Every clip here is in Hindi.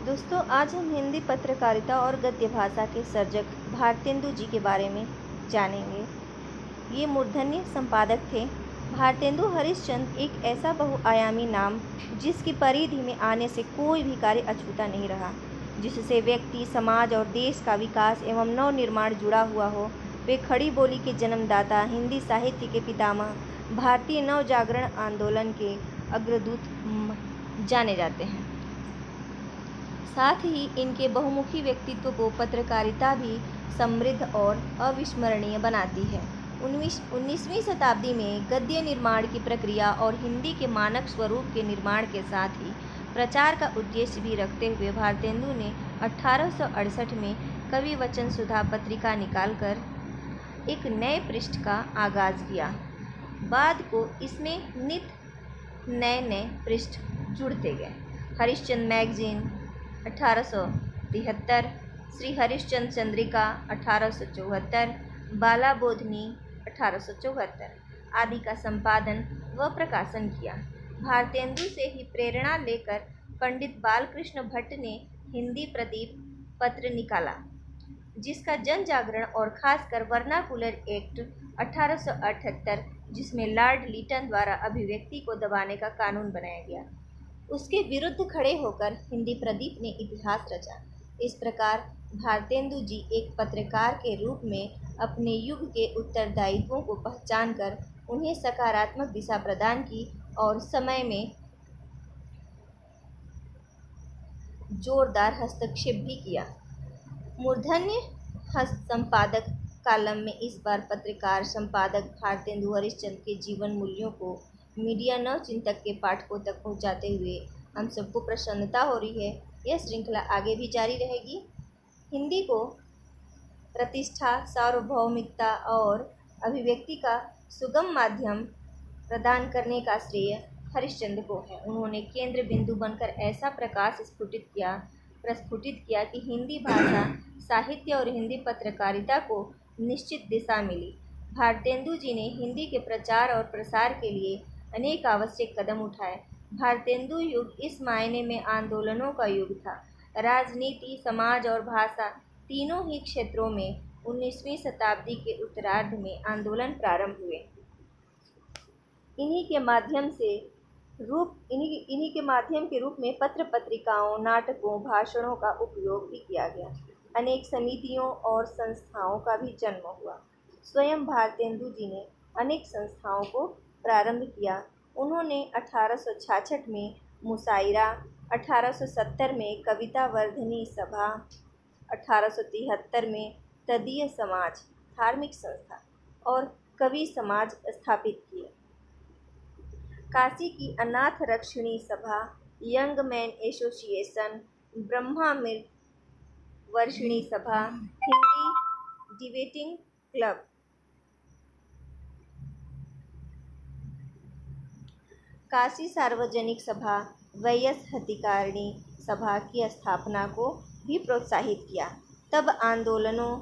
दोस्तों, आज हम हिंदी पत्रकारिता और गद्य भाषा के सर्जक भारतेंदु जी के बारे में जानेंगे। ये मूर्धन्य संपादक थे। भारतेंदु हरिश्चंद्र एक ऐसा बहुआयामी नाम जिसकी परिधि में आने से कोई भी कार्य अछूता नहीं रहा, जिससे व्यक्ति, समाज और देश का विकास एवं नवनिर्माण जुड़ा हुआ हो। वे खड़ी बोली के जन्मदाता, हिंदी साहित्य के पितामह, भारतीय नवजागरण आंदोलन के अग्रदूत जाने जाते हैं। साथ ही इनके बहुमुखी व्यक्तित्व को पत्रकारिता भी समृद्ध और अविस्मरणीय बनाती है। 19वीं शताब्दी में गद्य निर्माण की प्रक्रिया और हिंदी के मानक स्वरूप के निर्माण के साथ ही प्रचार का उद्देश्य भी रखते हुए भारतेंदु ने 1868 में कवि वचन सुधा पत्रिका निकालकर एक नए पृष्ठ का आगाज किया। बाद को इसमें नित नए पृष्ठ जुड़ते गए। हरिश्चंद्र मैगजीन 1873, श्री हरिश्चंद्र चंद्रिका 1874, बाला बोधनी 1874 आदि का संपादन व प्रकाशन किया। भारतेंदु से ही प्रेरणा लेकर पंडित बालकृष्ण भट्ट ने हिंदी प्रदीप पत्र निकाला, जिसका जन जागरण और खासकर वर्नाकुलर एक्ट 1878, जिसमें लॉर्ड लीटन द्वारा अभिव्यक्ति को दबाने का कानून बनाया गया, उसके विरुद्ध खड़े होकर हिंदी प्रदीप ने इतिहास रचा। इस प्रकार भारतेंदु जी एक पत्रकार के रूप में अपने युग के उत्तरदायित्वों को पहचान कर उन्हें सकारात्मक दिशा प्रदान की और समय में जोरदार हस्तक्षेप भी किया। मूर्धन्य संपादक कालम में इस बार पत्रकार संपादक भारतेंदु हरिश्चंद्र के जीवन मूल्यों को मीडिया नवचिंतक के पाठकों तक पहुंचाते हुए हम सबको प्रसन्नता हो रही है। यह श्रृंखला आगे भी जारी रहेगी। हिंदी को प्रतिष्ठा, सार्वभौमिकता और अभिव्यक्ति का सुगम माध्यम प्रदान करने का श्रेय हरिश्चंद्र को है। उन्होंने केंद्र बिंदु बनकर ऐसा प्रकाश प्रस्फुटित किया कि हिंदी भाषा, साहित्य और हिंदी पत्रकारिता को निश्चित दिशा मिली। भारतेंदु जी ने हिंदी के प्रचार और प्रसार के लिए अनेक आवश्यक कदम उठाए। भारतेंदु युग इस मायने में आंदोलनों का युग था। राजनीति, समाज और भाषा तीनों ही क्षेत्रों में 19वीं शताब्दी के उत्तरार्ध में आंदोलन प्रारंभ हुए। इन्हीं के माध्यम के रूप में पत्र पत्रिकाओं, नाटकों, भाषणों का उपयोग भी किया गया। अनेक समितियों और संस्थाओं का भी जन्म हुआ। स्वयं भारतेंदु जी ने अनेक संस्थाओं को प्रारंभ किया। उन्होंने 1866 में मुशायरा, 1870 में कविता वर्धनी सभा, 1873 में तदीय समाज, धार्मिक संस्था और कवि समाज स्थापित किए। काशी की अनाथ रक्षिणी सभा, यंग मैन एसोसिएशन, ब्रह्मामृत वर्षिणी सभा, हिंदी डिबेटिंग क्लब, काशी सार्वजनिक सभा, वयस्याधिकारिणी सभा की स्थापना को भी प्रोत्साहित किया। तब आंदोलनों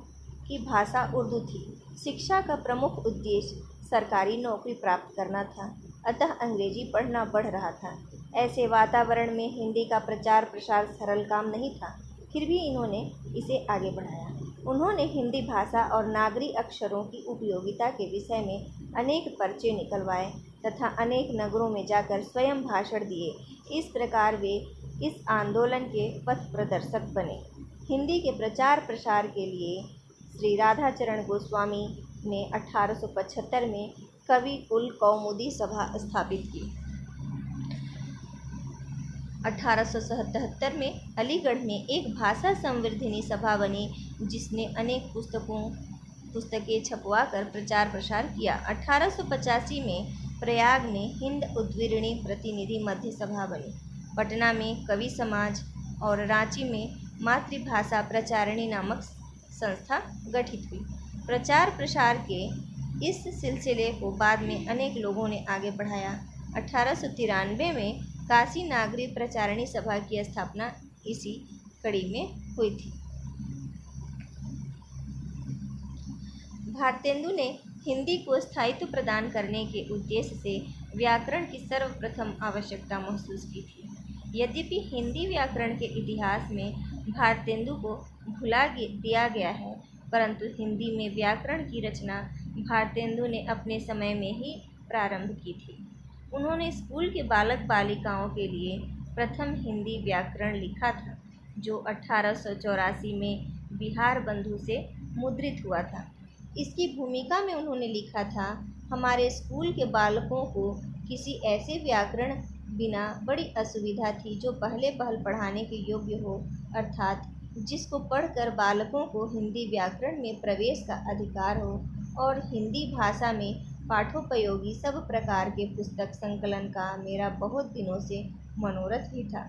की भाषा उर्दू थी। शिक्षा का प्रमुख उद्देश्य सरकारी नौकरी प्राप्त करना था, अतः अंग्रेजी पढ़ना बढ़ रहा था। ऐसे वातावरण में हिंदी का प्रचार प्रसार सरल काम नहीं था, फिर भी इन्होंने इसे आगे बढ़ाया। उन्होंने हिंदी भाषा और नागरी अक्षरों की उपयोगिता के विषय में अनेक पर्चे निकलवाए तथा अनेक नगरों में जाकर स्वयं भाषण दिए। इस प्रकार वे इस आंदोलन के पथ प्रदर्शक बने। हिंदी के प्रचार प्रसार के लिए श्री राधाचरण गोस्वामी ने 1875 में कवि कुल कौमुदी सभा स्थापित की। 1877 में अलीगढ़ में एक भाषा संवर्धिनी सभा बनी, जिसने अनेक पुस्तकें छपवाकर प्रचार प्रसार किया। 1885 में प्रयाग में हिंद उद्वीरणी प्रतिनिधि मध्य सभा बनी। पटना में कवि समाज और रांची में मातृभाषा प्रचारिणी नामक संस्था गठित हुई। प्रचार प्रसार के इस सिलसिले को बाद में अनेक लोगों ने आगे बढ़ाया। 1893 में काशी नागरी प्रचारिणी सभा की स्थापना इसी कड़ी में हुई थी। भारतेंदु ने हिंदी को स्थायित्व प्रदान करने के उद्देश्य से व्याकरण की सर्वप्रथम आवश्यकता महसूस की थी। यद्यपि हिंदी व्याकरण के इतिहास में भारतेंदु को भुला दिया गया है, परंतु हिंदी में व्याकरण की रचना भारतेंदु ने अपने समय में ही प्रारंभ की थी। उन्होंने स्कूल के बालक बालिकाओं के लिए प्रथम हिंदी व्याकरण लिखा था, जो 1884 में बिहार बंधु से मुद्रित हुआ था। इसकी भूमिका में उन्होंने लिखा था, हमारे स्कूल के बालकों को किसी ऐसे व्याकरण बिना बड़ी असुविधा थी जो पहले पहल पढ़ाने के योग्य हो, अर्थात जिसको पढ़कर बालकों को हिंदी व्याकरण में प्रवेश का अधिकार हो और हिंदी भाषा में पाठोपयोगी सब प्रकार के पुस्तक संकलन का मेरा बहुत दिनों से मनोरथ ही था।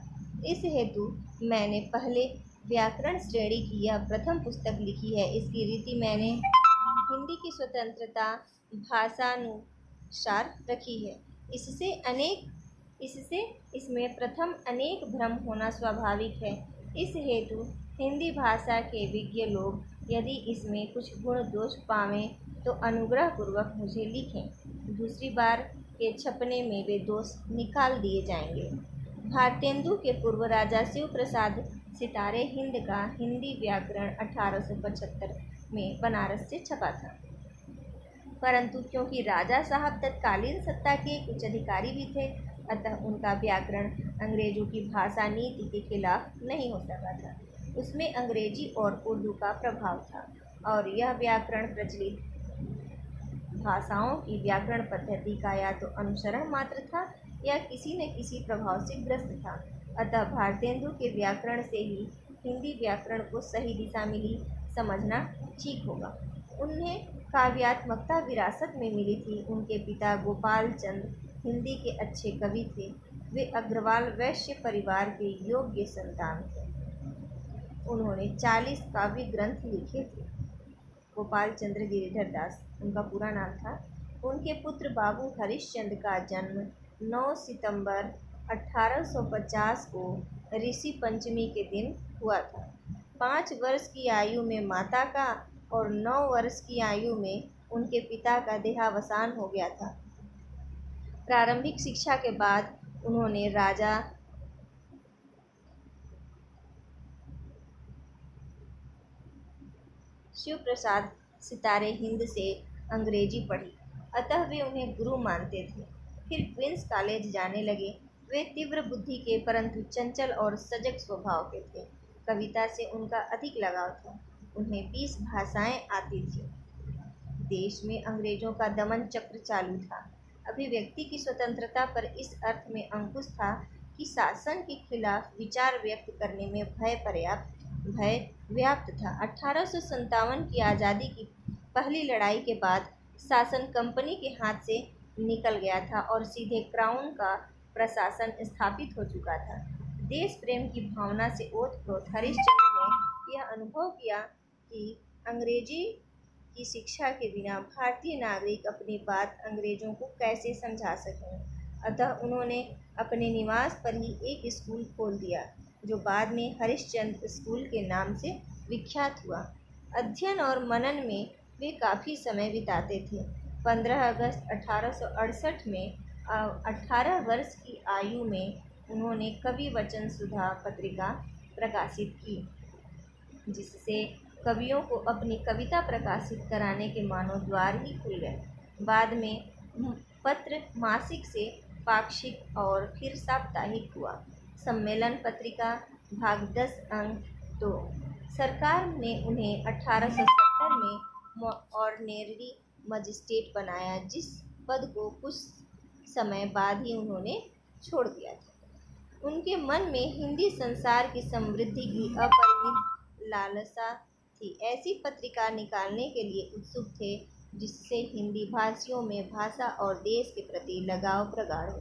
इस हेतु मैंने पहले व्याकरण श्रेणी की यह प्रथम पुस्तक लिखी है। इसकी रीति मैंने हिंदी की स्वतंत्रता भाषानुसार रखी है। इससे इसमें प्रथम अनेक भ्रम होना स्वाभाविक है। इस हेतु हिंदी भाषा के विज्ञ लोग यदि इसमें कुछ गुण दोष पावें तो अनुग्रह पूर्वक मुझे लिखें। दूसरी बार के छपने में वे दोष निकाल दिए जाएंगे। भारतेंदु के पूर्व राजा शिव प्रसाद सितारे हिंद का हिंदी व्याकरण 1875 में बनारस से छपा था, परंतु क्योंकि राजा साहब तत्कालीन सत्ता के कुछ अधिकारी भी थे, अतः उनका व्याकरण अंग्रेजों की भाषा नीति के खिलाफ नहीं हो सका था। उसमें अंग्रेजी और उर्दू का प्रभाव था और यह व्याकरण प्रचलित भाषाओं की व्याकरण पद्धति का या तो अनुसरण मात्र था या किसी न किसी प्रभाव से ग्रस्त था। अतः भारतेंदु के व्याकरण से ही हिंदी व्याकरण को सही दिशा मिली समझना ठीक होगा। उन्हें काव्यात्मकता विरासत में मिली थी। उनके पिता गोपाल चंद हिंदी के अच्छे कवि थे। वे अग्रवाल वैश्य परिवार के योग्य संतान थे। उन्होंने 40 काव्य ग्रंथ लिखे थे। गोपाल चंद्र गिरिधर दास उनका पूरा नाम था। उनके पुत्र बाबू हरिश्चंद्र का जन्म 9 सितंबर 1850 को ऋषि पंचमी के दिन हुआ था। 5 वर्ष की आयु में माता का और 9 वर्ष की आयु में उनके पिता का देहावसान हो गया था। प्रारंभिक शिक्षा के बाद उन्होंने राजा शिव प्रसाद सितारे हिंद से अंग्रेजी पढ़ी, अतः वे उन्हें गुरु मानते थे। फिर क्वींस कॉलेज जाने लगे। वे तीव्र बुद्धि के परंतु चंचल और सजग स्वभाव के थे। कविता से उनका अधिक लगाव था। उन्हें 20 भाषाएं आती थीं। देश में अंग्रेजों का दमन चक्र चालू था। अभिव्यक्ति की स्वतंत्रता पर इस अर्थ में अंकुश था कि शासन के खिलाफ विचार व्यक्त करने में भय व्याप्त था। 1857 की आज़ादी की पहली लड़ाई के बाद शासन कंपनी के हाथ से निकल गया था और सीधे क्राउन का प्रशासन स्थापित हो चुका था। देश प्रेम की भावना से ओतप्रोत हरिश्चंद्र ने यह अनुभव किया कि अंग्रेजी की शिक्षा के बिना भारतीय नागरिक अपनी बात अंग्रेजों को कैसे समझा सकें। अतः उन्होंने अपने निवास पर ही एक स्कूल खोल दिया, जो बाद में हरिश्चंद्र स्कूल के नाम से विख्यात हुआ। अध्ययन और मनन में वे काफ़ी समय बिताते थे। 15 अगस्त 1868 में 18 वर्ष की आयु में उन्होंने कवि वचन सुधा पत्रिका प्रकाशित की, जिससे कवियों को अपनी कविता प्रकाशित कराने के मानो द्वार ही खुल गए। बाद में पत्र मासिक से पाक्षिक और फिर साप्ताहिक हुआ। सम्मेलन पत्रिका भाग 10 अंक 2। सरकार ने उन्हें 1870 में ऑर्डिनरी मजिस्ट्रेट बनाया, जिस पद को कुछ समय बाद ही उन्होंने छोड़ दिया था। उनके मन में हिंदी संसार की समृद्धि की अपरिमित लालसा थी। ऐसी पत्रिका निकालने के लिए उत्सुक थे जिससे हिंदी भाषियों में भाषा और देश के प्रति लगाव प्रगाढ़ हो।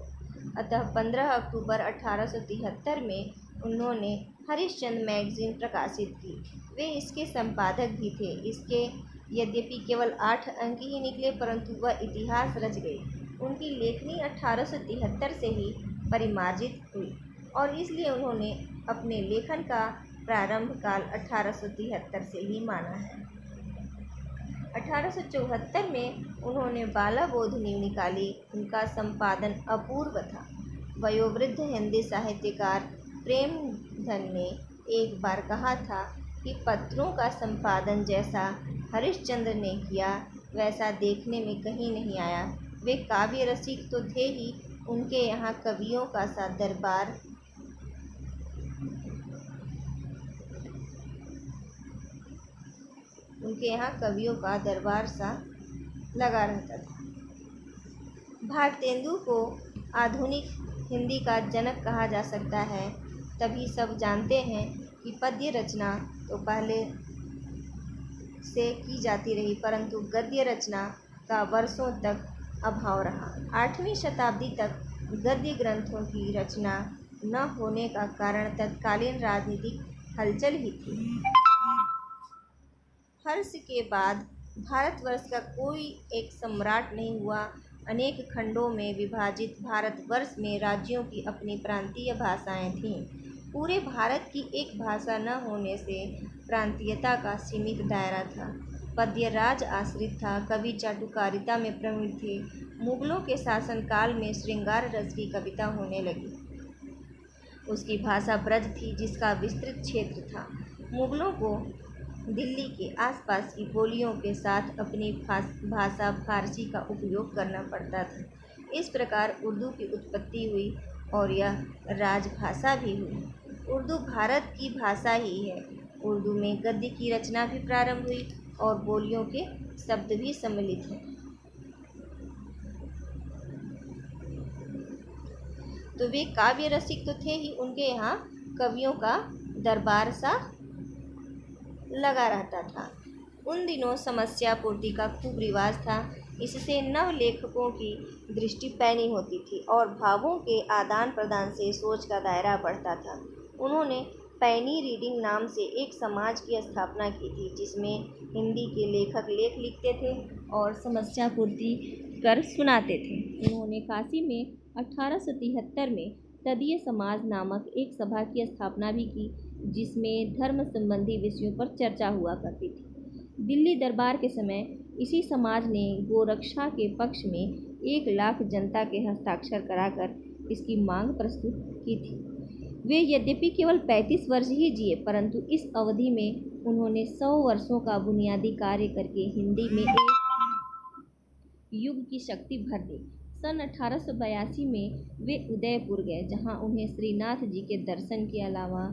अतः 15 अक्टूबर 1873 में उन्होंने हरिश्चंद्र मैगजीन प्रकाशित की। वे इसके संपादक भी थे। इसके यद्यपि केवल 8 अंक ही निकले, परंतु वह इतिहास रच गई। उनकी लेखनी 1873 से ही परिमार्जित हुई और इसलिए उन्होंने अपने लेखन का प्रारंभ काल 1873 से ही माना है। 1874 में उन्होंने बाला बोधिनी निकाली। उनका संपादन अपूर्व था। वयोवृद्ध हिंदी साहित्यकार प्रेमधन ने एक बार कहा था कि पत्रों का संपादन जैसा हरिश्चंद्र ने किया वैसा देखने में कहीं नहीं आया। वे काव्य रसिक तो थे ही, उनके यहाँ कवियों का सा दरबार सा लगा रहता था। भारतेंदु को आधुनिक हिंदी का जनक कहा जा सकता है। तभी सब जानते हैं कि पद्य रचना तो पहले से की जाती रही, परंतु गद्य रचना का वर्षों तक अभाव रहा। 8वीं शताब्दी तक गद्य ग्रंथों की रचना न होने का कारण तत्कालीन राजनीतिक हलचल ही थी। हर्ष के बाद भारतवर्ष का कोई एक सम्राट नहीं हुआ। अनेक खंडों में विभाजित भारतवर्ष में राज्यों की अपनी प्रांतीय भाषाएं थीं। पूरे भारत की एक भाषा न होने से प्रांतीयता का सीमित दायरा था। पद्य राज आश्रित था, कवि चाटुकारिता में प्रवीण थे। मुगलों के शासनकाल में श्रृंगार रस की कविता होने लगी। उसकी भाषा ब्रज थी, जिसका विस्तृत क्षेत्र था। मुगलों को दिल्ली के आसपास की बोलियों के साथ अपनी भाषा फारसी का उपयोग करना पड़ता था। इस प्रकार उर्दू की उत्पत्ति हुई और यह राजभाषा भी हुई। उर्दू भारत की भाषा ही है। उर्दू में गद्य की रचना भी प्रारंभ हुई और बोलियों के शब्द भी सम्मिलित हैं। तो वे काव्य रसिक तो थे ही, उनके यहाँ कवियों का दरबार सा लगा रहता था। उन दिनों समस्या पूर्ति का खूब रिवाज था। इससे नव लेखकों की दृष्टि पैनी होती थी और भावों के आदान प्रदान से सोच का दायरा बढ़ता था। उन्होंने पैनी रीडिंग नाम से एक समाज की स्थापना की थी, जिसमें हिंदी के लेखक लेख लिखते थे और समस्या पूर्ति कर सुनाते थे। उन्होंने काशी में 1873 में तदीय समाज नामक एक सभा की स्थापना भी की, जिसमें धर्म संबंधी विषयों पर चर्चा हुआ करती थी। दिल्ली दरबार के समय इसी समाज ने गोरक्षा के पक्ष में 1 लाख जनता के हस्ताक्षर कराकर इसकी मांग प्रस्तुत की थी। वे यद्यपि केवल 35 वर्ष ही जिए, परंतु इस अवधि में उन्होंने 100 वर्षों का बुनियादी कार्य करके हिंदी में एक युग की शक्ति भर दी। सन 1882 में वे उदयपुर गए, जहां उन्हें श्रीनाथ जी के दर्शन के अलावा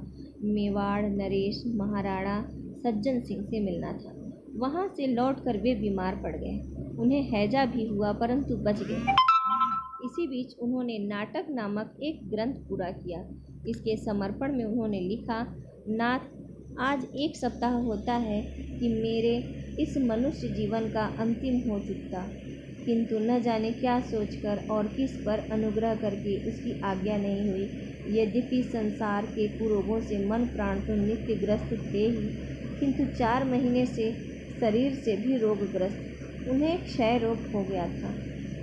मेवाड़ नरेश महाराणा सज्जन सिंह से मिलना था। वहां से लौटकर वे बीमार पड़ गए। उन्हें हैजा भी हुआ, परंतु बच गए। इसी बीच उन्होंने नाटक नामक एक ग्रंथ पूरा किया। इसके समर्पण में उन्होंने लिखा, नाथ, आज 1 सप्ताह होता है कि मेरे इस मनुष्य जीवन का अंतिम हो चुका, किंतु न जाने क्या सोचकर और किस पर अनुग्रह करके उसकी आज्ञा नहीं हुई। यद्यपि संसार के कुरोगों से मन प्राण तो नित्य ग्रस्त थे ही, किंतु 4 महीने से शरीर से भी रोगग्रस्त। उन्हें क्षय रोग हो गया था।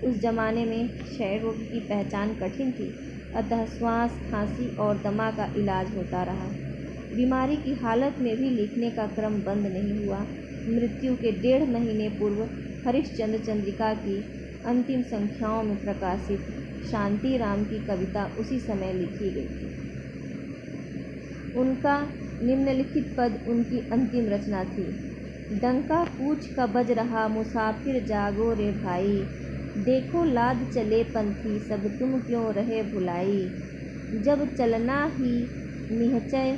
उस जमाने में क्षय रोग की पहचान कठिन थी, अतः श्वास, खांसी और दमा का इलाज होता रहा। बीमारी की हालत में भी लिखने का क्रम बंद नहीं हुआ। मृत्यु के 1.5 महीने पूर्व हरिश्चंद्र चंद्रिका की अंतिम संख्याओं में प्रकाशित शांति राम की कविता उसी समय लिखी गई थी। उनका निम्नलिखित पद उनकी अंतिम रचना थी। डंका पूछ का बज रहा, मुसाफिर जागो रे भाई, देखो लाद चले पंथी, सब तुम क्यों रहे भुलाई। जब चलना ही निश्चय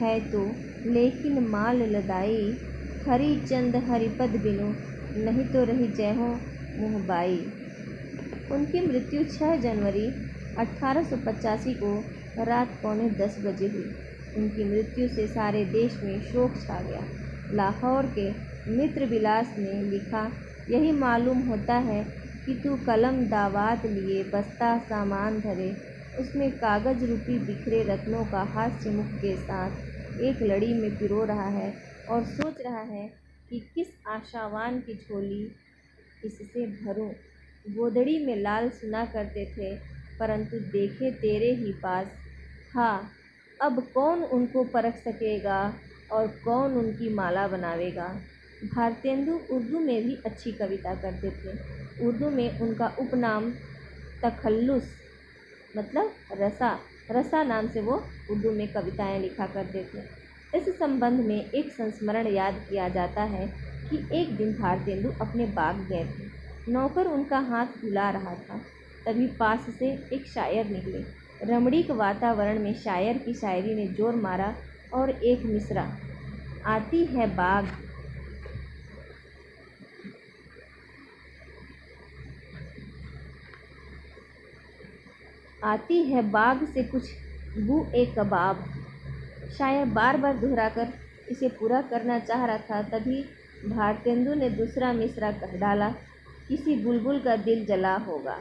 है तो लेकिन माल लदाई, हरि चंद हरिपद बिनु नहीं तो रही जय हो मुहबाई। उनकी मृत्यु 6 जनवरी 1885 को रात 9:45 बजे हुई। उनकी मृत्यु से सारे देश में शोक छा गया। लाहौर के मित्र विलास ने लिखा, यही मालूम होता है कि तू कलम दावात लिए बस्ता सामान धरे, उसमें कागज रूपी बिखरे रत्नों का हास्य मुख के साथ एक लड़ी में पिरो रहा है और सोच रहा है कि किस आशावान की झोली इससे भरूं। गोदड़ी में लाल सुना करते थे, परंतु देखे तेरे ही पास। हाँ, अब कौन उनको परख सकेगा और कौन उनकी माला बनावेगा। भारतेंदु उर्दू में भी अच्छी कविता करते थे। उर्दू में उनका उपनाम तखल्लुस मतलब रसा। रसा नाम से वो उर्दू में कविताएं लिखा करते थे। इस संबंध में एक संस्मरण याद किया जाता है कि एक दिन भारतेंदु अपने बाग गए थे। नौकर उनका हाथ धुला रहा था, तभी पास से एक शायर निकले। रमणीक वातावरण में शायर की शायरी ने जोर मारा और एक मिसरा, आती है बाग आती है बाग से कुछ बू ए कबाब। शायर बार बार दोहराकर इसे पूरा करना चाह रहा था, तभी भारतेंदु ने दूसरा मिसरा कह डाला, किसी बुलबुल का दिल जला होगा।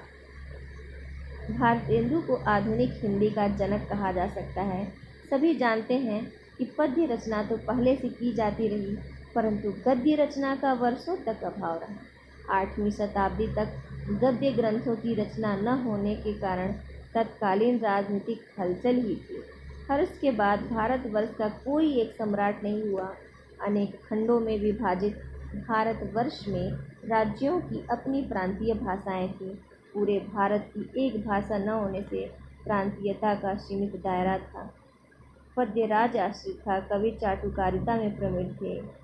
भारतेंदु को आधुनिक हिंदी का जनक कहा जा सकता है। सभी जानते हैं कि पद्य रचना तो पहले से की जाती रही, परंतु गद्य रचना का वर्षों तक अभाव रहा। 8वीं शताब्दी तक गद्य ग्रंथों की रचना न होने के कारण तत्कालीन राजनीतिक हलचल ही थी। हर्ष के बाद भारतवर्ष का कोई एक सम्राट नहीं हुआ। अनेक खंडों में विभाजित भारतवर्ष में राज्यों की अपनी प्रांतीय भाषाएं थीं। पूरे भारत की एक भाषा न होने से प्रांतीयता का सीमित दायरा था। पद्य राज आश्रित था, कवि चाटुकारिता में प्रवीण थे।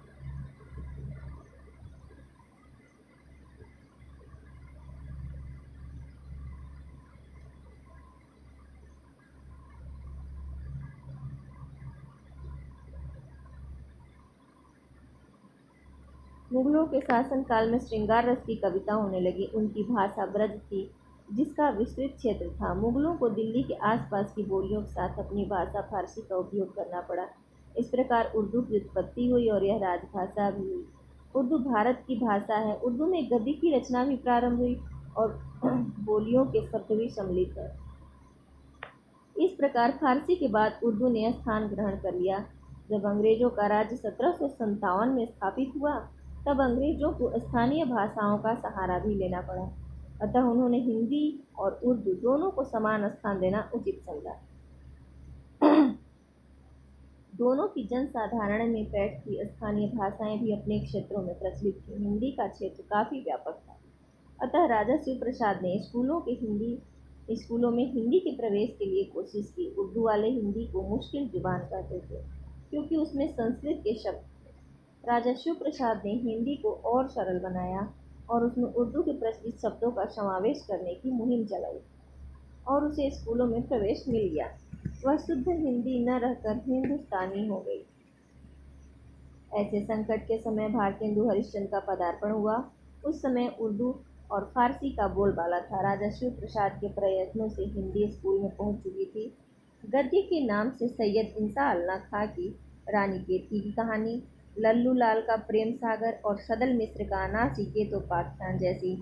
मुगलों के शासनकाल में श्रृंगार रस की कविता होने लगी। उनकी भाषा ब्रज थी, जिसका विस्तृत क्षेत्र था। मुगलों को दिल्ली के आसपास की बोलियों के साथ अपनी भाषा फारसी का उपयोग करना पड़ा। इस प्रकार उर्दू की उत्पत्ति हुई और यह राजभाषा भी हुई। उर्दू भारत की भाषा है। उर्दू में गद्य की रचना भी प्रारंभ हुई और बोलियों के शब्द भी सम्मिलित है। इस प्रकार फारसी के बाद उर्दू ने स्थान ग्रहण कर लिया। जब अंग्रेजों का राज्य 1757 में स्थापित हुआ, तब अंग्रेजों को स्थानीय भाषाओं का सहारा भी लेना पड़ा। अतः उन्होंने हिंदी और उर्दू दोनों को समान स्थान देना उचित समझा। दोनों की जनसाधारण में बैठती स्थानीय भाषाएं भी अपने क्षेत्रों में प्रचलित थीं। हिंदी का क्षेत्र काफी व्यापक था। अतः राजा शिव प्रसाद ने स्कूलों में हिंदी के प्रवेश के लिए कोशिश की। उर्दू वाले हिंदी को मुश्किल जुबान कहते थे, क्योंकि उसमें संस्कृत के शब्द थे। राजा शिव प्रसाद ने हिंदी को और सरल बनाया और उसमें उर्दू के प्रचलित शब्दों का समावेश करने की मुहिम चलाई और उसे स्कूलों में प्रवेश मिल गया। वह शुद्ध हिंदी न रहकर हिंदुस्तानी हो गई। ऐसे संकट के समय भारतेंदु हरिश्चंद्र का पदार्पण हुआ। उस समय उर्दू और फारसी का बोलबाला था। राजा शिव प्रसाद के प्रयत्नों से हिंदी स्कूल में पहुंच चुकी थी। गद्य के नाम से सैयद इंसाअल्लाह खां की रानी केतकी की कहानी, लल्लू लाल का प्रेम सागर और सदल मिश्र का नासिकेत उपाख्यान जैसी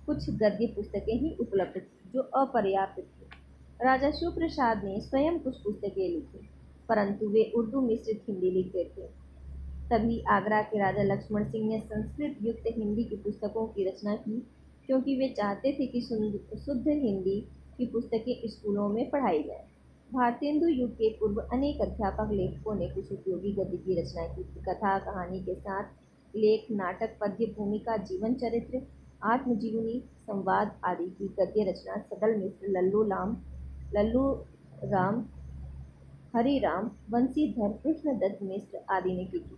कुछ गद्य पुस्तकें ही उपलब्ध थी, जो अपर्याप्त थी। राजा शिव प्रसाद ने स्वयं कुछ पुस्तकें लिखी, परंतु वे उर्दू मिश्रित हिंदी लिखते थे। तभी आगरा के राजा लक्ष्मण सिंह ने संस्कृत युक्त हिंदी की पुस्तकों की रचना की, क्योंकि वे चाहते थे कि शुद्ध हिंदी की पुस्तकें स्कूलों में पढ़ाई जाए। भारतेंदु युग के पूर्व अनेक अध्यापक लेखकों ने कुछ उपयोगी गद्य की रचना की थी। कथा कहानी के साथ लेख, नाटक, पद्य, भूमिका, जीवन चरित्र, आत्मजीवनी, संवाद आदि की गद्य रचना सदल मिश्र, लल्लू राम, हरिराम, बंसीधर, कृष्णदत्त मिश्र आदि ने की थी।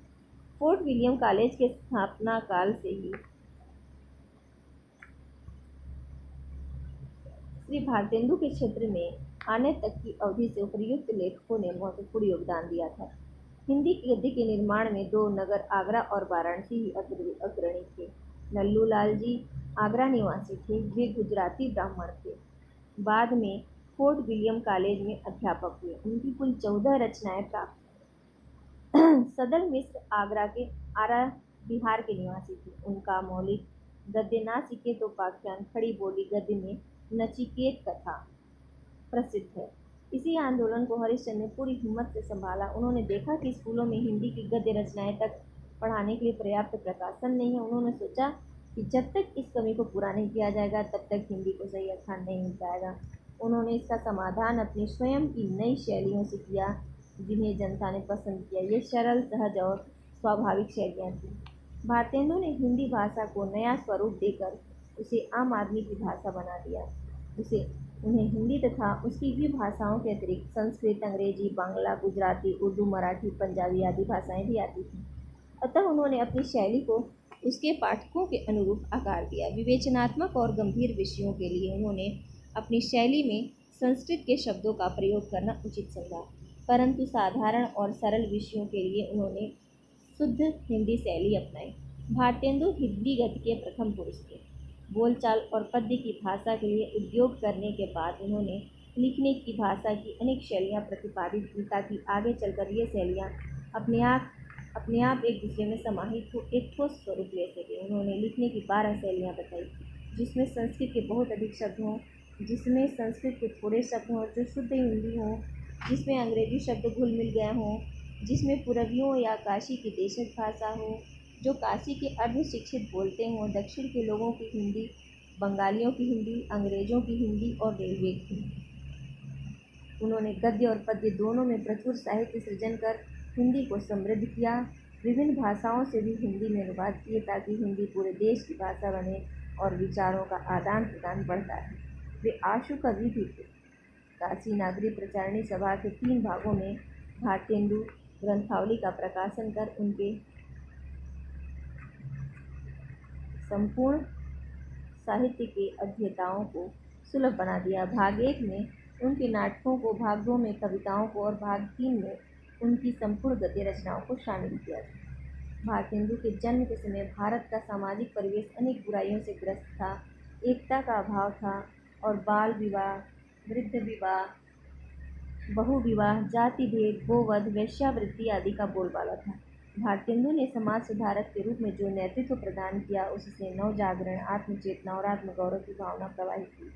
फोर्ट विलियम कॉलेज के स्थापना काल से ही श्री भारतेंदु के क्षेत्र में आने तक की अवधि से उपर्युक्त लेखकों ने महत्वपूर्ण योगदान दिया था। हिंदी गद्य के निर्माण में दो नगर आगरा और वाराणसी ही अग्रणी थे। लल्लू लाल जी आगरा निवासी थे। वे गुजराती ब्राह्मण थे। बाद में फोर्ट विलियम कॉलेज में अध्यापक हुए। उनकी कुल 14 रचनाएं प्राप्त। सदल मिश्र आरा बिहार के निवासी थे। उनका मौलिक गद्य नासिकेत उपाख्यान, खड़ी बोली गद्य में नचिकेत कथा प्रसिद्ध है। इसी आंदोलन को हरिश्चंद्र ने पूरी हिम्मत से संभाला। उन्होंने देखा कि स्कूलों में हिंदी की गद्य रचनाएं तक पढ़ाने के लिए पर्याप्त प्रकाशन नहीं है। उन्होंने सोचा कि जब तक इस कमी को पूरा नहीं किया जाएगा, तब तक हिंदी को सही स्थान नहीं मिल पाएगा। उन्होंने इसका समाधान अपनी स्वयं की नई शैलियों से किया, जिन्हें जनता ने पसंद किया। ये सरल, सहज और स्वाभाविक शैलियाँ थीं। भारतेंदु ने हिंदी भाषा को नया स्वरूप देकर उसे आम आदमी की भाषा बना दिया। उसे उन्हें हिंदी तथा उसकी भी भाषाओं के अतिरिक्त संस्कृत, अंग्रेजी, बांग्ला, गुजराती, उर्दू, मराठी, पंजाबी आदि भाषाएं भी आती थीं। अतः उन्होंने अपनी शैली को उसके पाठकों के अनुरूप आकार दिया। विवेचनात्मक और गंभीर विषयों के लिए उन्होंने अपनी शैली में संस्कृत के शब्दों का प्रयोग करना उचित समझा, परंतु साधारण और सरल विषयों के लिए उन्होंने शुद्ध हिंदी शैली अपनाई। भारतेंदु हिंदी गद्य के प्रथम पुरुष थे। बोलचाल और पद्य की भाषा के लिए उद्योग करने के बाद उन्होंने लिखने की भाषा की अनेक शैलियाँ प्रतिपादित की, ताकि आगे चलकर ये शैलियाँ अपने आप एक दूसरे में समाहित हो एक ठोस स्वरूप ले सके। उन्होंने लिखने की 12 शैलियाँ बताई, जिसमें संस्कृत के बहुत अधिक शब्द हों, जिसमें संस्कृत के थोड़े शब्द हों जो शुद्ध हिंदी हों, जिसमें अंग्रेजी शब्द घुल मिल गए हों, जिसमें पूर्वियों या काशी की देशज भाषा हो, जो काशी के अर्ध शिक्षित बोलते हों, दक्षिण के लोगों की हिंदी, बंगालियों की हिंदी, अंग्रेज़ों की हिंदी और रेलवे की। उन्होंने गद्य और पद्य दोनों में प्रचुर साहित्य सृजन कर हिंदी को समृद्ध किया। विभिन्न भाषाओं से भी हिंदी में अनुवाद किए, ताकि हिंदी पूरे देश की भाषा बने और विचारों का आदान प्रदान बढ़ता है। वे आशु कवि भी थे। काशी नागरी प्रचारणी सभा के 3 भागों में भारतेंदु ग्रंथावली का प्रकाशन कर उनके संपूर्ण साहित्य के अध्येताओं को सुलभ बना दिया। भाग 1 में उनके नाटकों को, भाग 2 में कविताओं को और भाग 3 में उनकी संपूर्ण गद्य रचनाओं को शामिल किया। भारतेंदु के जन्म के समय भारत का सामाजिक परिवेश अनेक बुराइयों से ग्रस्त था। एकता का अभाव था और बाल विवाह, वृद्ध विवाह, बहु विवाह, जाति भेद, गोवध, वेश्यावृत्ति आदि का बोलबाला था। भारतेंदु ने समाज सुधारक के रूप में जो नेतृत्व प्रदान किया, उससे नवजागरण, आत्मचेतना और आत्मगौरव की भावना प्रवाहित हुई।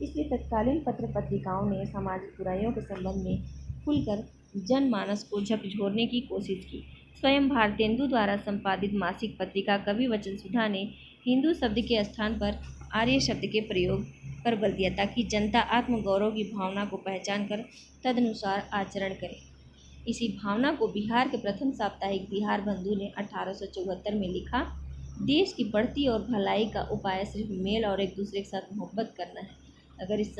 इसलिए तत्कालीन पत्र पत्रिकाओं ने सामाजिक बुराइयों के संबंध में खुलकर जनमानस को झकझोरने की कोशिश की। स्वयं भारतेंदु द्वारा संपादित मासिक पत्रिका कवि वचन सुधा ने हिंदू शब्द के स्थान पर आर्य शब्द के प्रयोग पर बल दिया, ताकि जनता आत्मगौरव की भावना को पहचान कर तदनुसार आचरण करे। इसी भावना को बिहार के प्रथम साप्ताहिक बिहार बंधु ने 1874 में लिखा। देश की बढ़ती और भलाई का उपाय सिर्फ मेल और एक दूसरे के साथ मोहब्बत करना है। अगर इस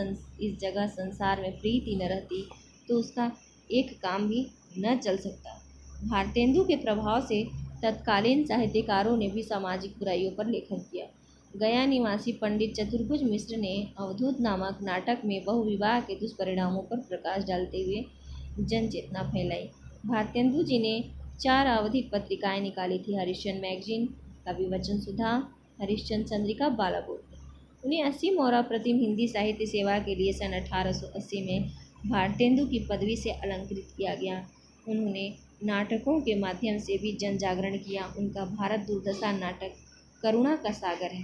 जगह संसार में प्रीति न रहती तो उसका एक काम भी न चल सकता। भारतेंदु के प्रभाव से तत्कालीन साहित्यकारों ने भी सामाजिक बुराइयों पर लेखन किया। गया निवासी पंडित चतुर्भुज मिश्र ने अवधूत नामक नाटक में बहुविवाह के दुष्परिणामों पर प्रकाश डालते हुए जन चेतना फैलाई। भारतेंदु जी ने 4 आवधिक पत्रिकाएं निकाली थी: हरिश्चंद्र मैगजीन, कवि वचन सुधा, हरिश्चंद्र चंद्रिका, बालाकोट। उन्हें 80 मौरा प्रतिम हिंदी साहित्य सेवा के लिए सन 1880 में भारतेंदु की पदवी से अलंकृत किया गया। उन्होंने नाटकों के माध्यम से भी जन जागरण किया। उनका भारत दुर्दशा नाटक करुणा का सागर है।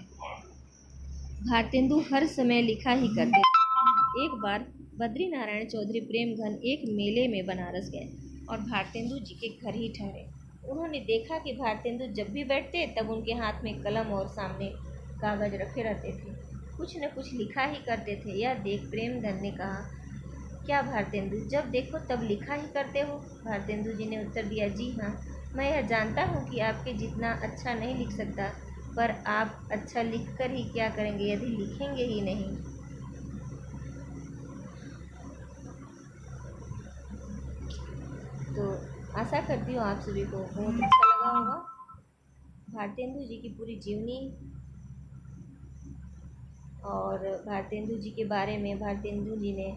भारतेंदु हर समय लिखा ही करते थे। एक बार बद्रीनारायण चौधरी प्रेमघन एक मेले में बनारस गए और भारतेंदु जी के घर ही ठहरे। उन्होंने देखा कि भारतेंदु जब भी बैठते तब उनके हाथ में कलम और सामने कागज रखे रहते थे, कुछ न कुछ लिखा ही करते थे। यह देख प्रेमधन ने कहा, क्या भारतेंदु, जब देखो तब लिखा ही करते हो? भारतेंदु जी ने उत्तर दिया, जी हाँ, मैं यह जानता हूँ कि आपके जितना अच्छा नहीं लिख सकता, पर आप अच्छा लिखकर ही क्या करेंगे यदि लिखेंगे ही नहीं। तो आशा करती हूँ आप सभी को बहुत अच्छा लगा होगा। भारतेंदु जी की पूरी जीवनी और भारतेंदु जी के बारे में, भारतेंदु जी ने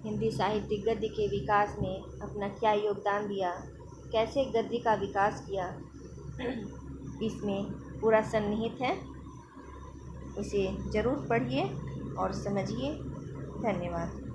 हिंदी साहित्य गद्य के विकास में अपना क्या योगदान दिया, कैसे गद्य का विकास किया, इसमें पूरा सन्निहित है। इसे ज़रूर पढ़िए और समझिए। धन्यवाद।